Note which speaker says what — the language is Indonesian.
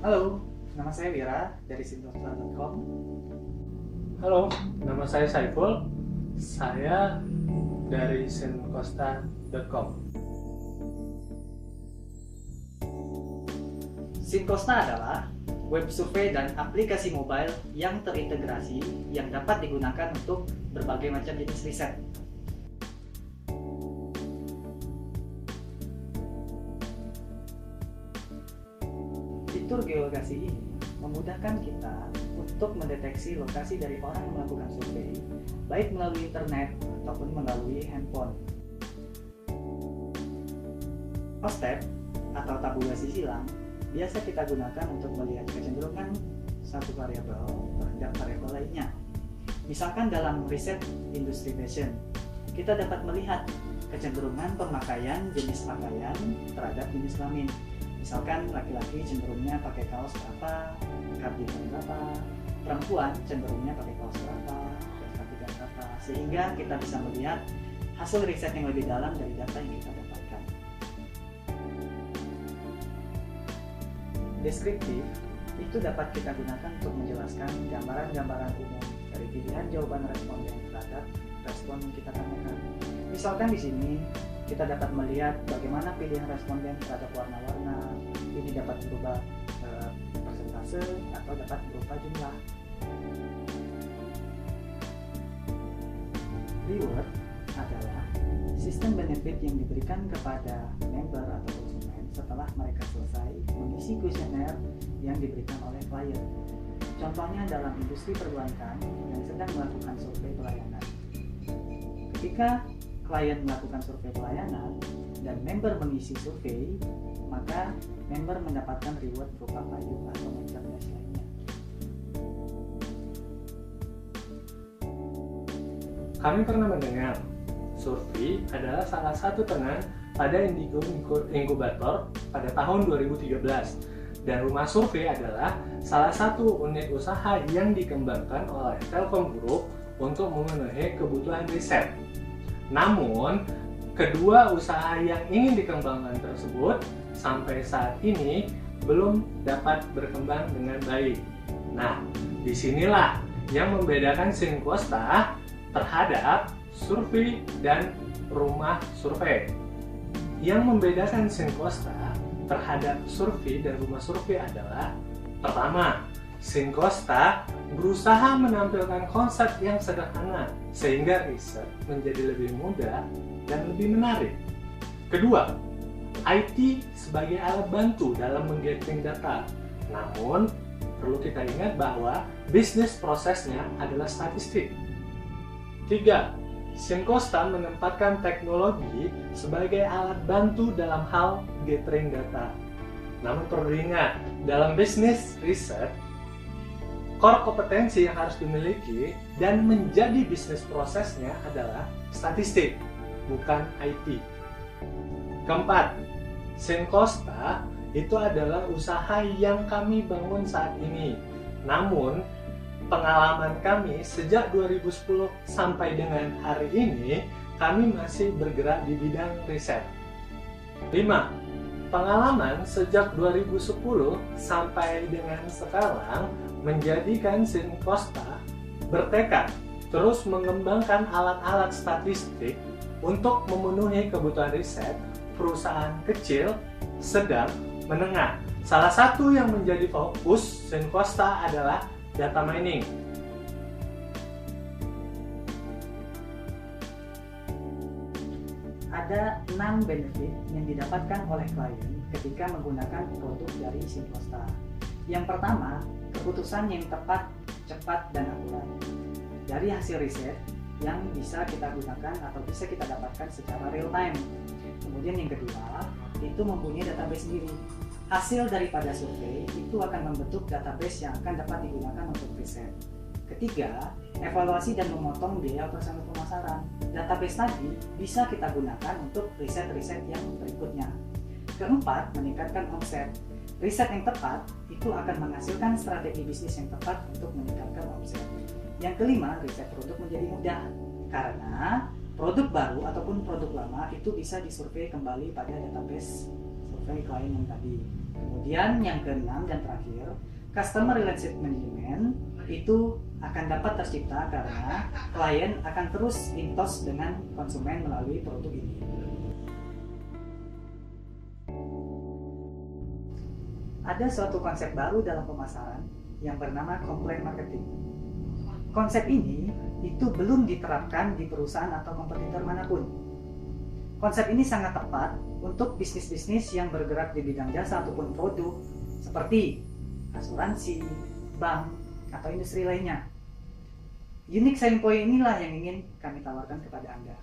Speaker 1: Halo, nama saya Wira dari sintosta.com.
Speaker 2: Halo, nama saya Saiful. Saya dari sintosta.com.
Speaker 1: Sintosta adalah web survei dan aplikasi mobile yang terintegrasi yang dapat digunakan untuk berbagai macam jenis riset. Fitur geolokasi ini memudahkan kita untuk mendeteksi lokasi dari orang yang melakukan survei, baik melalui internet ataupun melalui handphone. Step atau tabulasi silang biasa kita gunakan untuk melihat kecenderungan satu variabel terhadap variabel lainnya. Misalkan dalam riset industri fashion, kita dapat melihat kecenderungan pemakaian jenis pakaian terhadap jenis kelamin. Misalkan laki-laki cenderungnya pakai kaos berapa, kardigan berapa, perempuan cenderungnya pakai kaos berapa, dan kardigan berapa, sehingga kita bisa melihat hasil riset yang lebih dalam dari data yang kita dapatkan. Deskriptif itu dapat kita gunakan untuk menjelaskan gambaran-gambaran umum dari pilihan jawaban responden terhadap respon yang kita tanyakan. Misalkan di sini kita dapat melihat bagaimana pilihan responden terhadap warna-warna. Ini dapat berubah persentase atau dapat berupa jumlah. Reward adalah sistem benefit yang diberikan kepada member atau konsumen setelah mereka selesai mengisi kuesioner yang diberikan oleh klien. Contohnya dalam industri perbankan yang sedang melakukan survei pelayanan. Ketika klien melakukan survei pelayanan dan member mengisi survei, maka member mendapatkan reward berupa value atau merchandise lainnya.
Speaker 2: Kami pernah mendengar survei adalah salah satu tenan pada Indigo Inkubator pada tahun 2013, dan rumah survei adalah salah satu unit usaha yang dikembangkan oleh Telkom Group untuk memenuhi kebutuhan riset. Namun, kedua usaha yang ingin dikembangkan tersebut sampai saat ini belum dapat berkembang dengan baik. Nah, disinilah yang membedakan Sintosta terhadap survei dan rumah survei. Yang membedakan Sintosta terhadap survei dan rumah survei adalah: pertama, Sintosta berusaha menampilkan konsep yang sederhana sehingga riset menjadi lebih mudah dan lebih menarik. Kedua, IT sebagai alat bantu dalam menggathering data. Namun, perlu kita ingat bahwa bisnis prosesnya adalah statistik. Tiga, Sintosta menempatkan teknologi sebagai alat bantu dalam hal gathering data. Namun perlu diingat, dalam bisnis riset, core kompetensi yang harus dimiliki dan menjadi bisnis prosesnya adalah statistik, bukan IT. Keempat, Sintosta itu adalah usaha yang kami bangun saat ini. Namun, pengalaman kami sejak 2010 sampai dengan hari ini, kami masih bergerak di bidang riset. 5. Pengalaman sejak 2010 sampai dengan sekarang menjadikan Sintosta bertekad terus mengembangkan alat-alat statistik untuk memenuhi kebutuhan riset perusahaan kecil, sedang, menengah. Salah satu yang menjadi fokus Sintosta adalah data mining.
Speaker 1: Ada 6 benefit yang didapatkan oleh klien ketika menggunakan produk dari Sintosta. Yang pertama, keputusan yang tepat, cepat, dan akurat dari hasil riset yang bisa kita gunakan atau bisa kita dapatkan secara real time. Kemudian yang kedua, itu mempunyai database sendiri. Hasil daripada survei itu akan membentuk database yang akan dapat digunakan untuk riset. Ketiga, evaluasi dan memotong biaya operasional pemasaran. Database tadi bisa kita gunakan untuk riset-riset yang berikutnya. Keempat, meningkatkan omset. Riset yang tepat itu akan menghasilkan strategi bisnis yang tepat untuk meningkatkan omset. Yang kelima, riset produk menjadi mudah karena produk baru ataupun produk lama itu bisa disurvei kembali pada database survei klien yang tadi. Kemudian yang keenam dan terakhir, customer relationship management itu akan dapat tercipta karena klien akan terus intos dengan konsumen melalui produk ini. Ada suatu konsep baru dalam pemasaran yang bernama complaint marketing. Konsep ini itu belum diterapkan di perusahaan atau kompetitor manapun. Konsep ini sangat tepat untuk bisnis-bisnis yang bergerak di bidang jasa ataupun produk seperti asuransi, bank, atau industri lainnya. Unique selling point inilah yang ingin kami tawarkan kepada Anda.